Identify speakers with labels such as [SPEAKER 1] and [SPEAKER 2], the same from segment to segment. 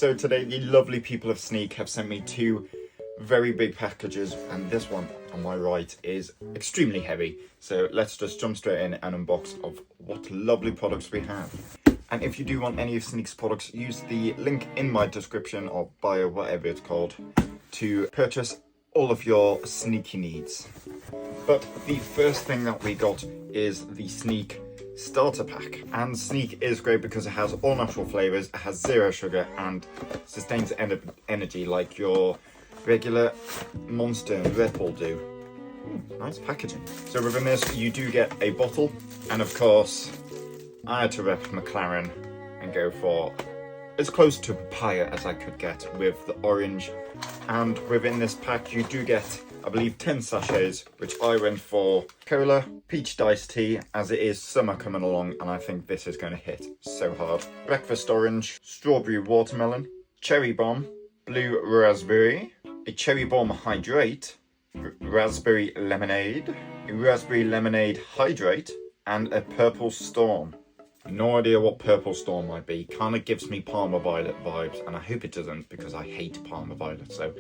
[SPEAKER 1] So today the lovely people of Sneak have sent me two very big packages, and this one on my right is extremely heavy. So let's just jump straight in and unbox of what lovely products we have. And if you do want any of Sneak's products, use the link in my description or bio, whatever it's called, to purchase all of your sneaky needs. But the first thing that we got is the Sneak starter pack. And Sneak is great because it has all natural flavors, it has zero sugar and sustains energy like your regular Monster and Red Bull do. Ooh, nice packaging. So within this you do get a bottle, and of course I had to rep McLaren and go for as close to papaya as I could get with the orange. And within this pack you do get, I believe, 10 sachets, which I went for cola, peach iced tea, as it is summer coming along and I think this is going to hit so hard. Breakfast orange, strawberry watermelon, cherry bomb, blue raspberry, a cherry bomb hydrate, raspberry lemonade, a raspberry lemonade hydrate, and a purple storm. No idea what purple storm might be. Kind of gives me Parma Violet vibes, and I hope it doesn't because I hate Parma Violet, so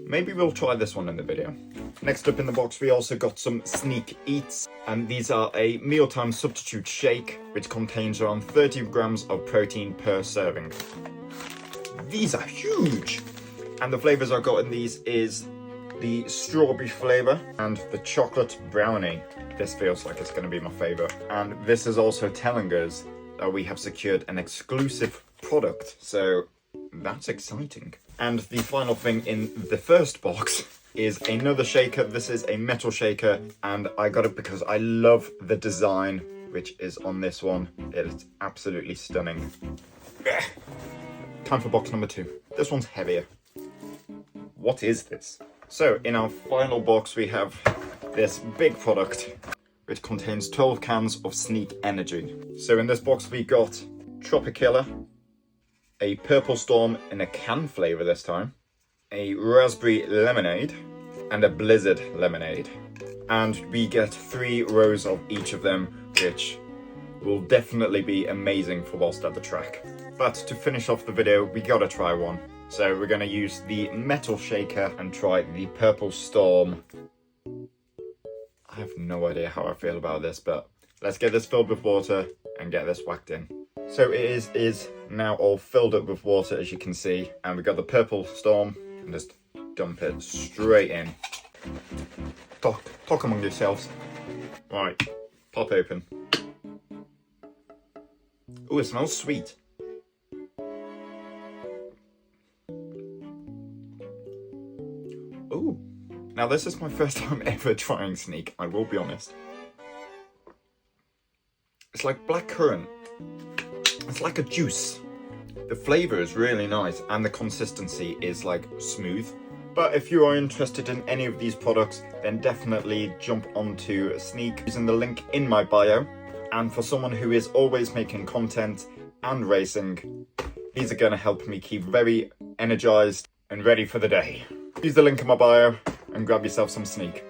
[SPEAKER 1] maybe we'll try this one in the video. Next up in the box we also got some Sneak Eats, and these are a mealtime substitute shake which contains around 30 grams of protein per serving. These are huge! And the flavours I got in these is the strawberry flavour and the chocolate brownie. This feels like it's going to be my favourite. And this is also telling us that we have secured an exclusive product, so that's exciting. And the final thing in the first box is another shaker. This is a metal shaker, and I got it because I love the design which is on this one. It is absolutely stunning. Time for box number 2. This one's heavier. What is this? So in our final box we have this big product which contains 12 cans of Sneak Energy. So in this box we got Tropicilla, a purple storm in a can flavour this time, a raspberry lemonade, and a blizzard lemonade. And we get 3 rows of each of them, which will definitely be amazing for whilst at the track. But to finish off the video, we gotta try one. So we're gonna use the metal shaker and try the purple storm. I have no idea how I feel about this, but let's get this filled with water and get this whacked in. So it is now all filled up with water, as you can see, and we've got the purple storm, and just dump it straight in. Talk among yourselves. Right, pop open. Ooh, it smells sweet. Ooh, now this is my first time ever trying Sneak, I will be honest. It's like blackcurrant. It's like a juice. The flavour is really nice and the consistency is like smooth. But if you are interested in any of these products, then definitely jump onto Sneak using the link in my bio. And for someone who is always making content and racing, these are going to help me keep very energized and ready for the day. Use the link in my bio and grab yourself some Sneak.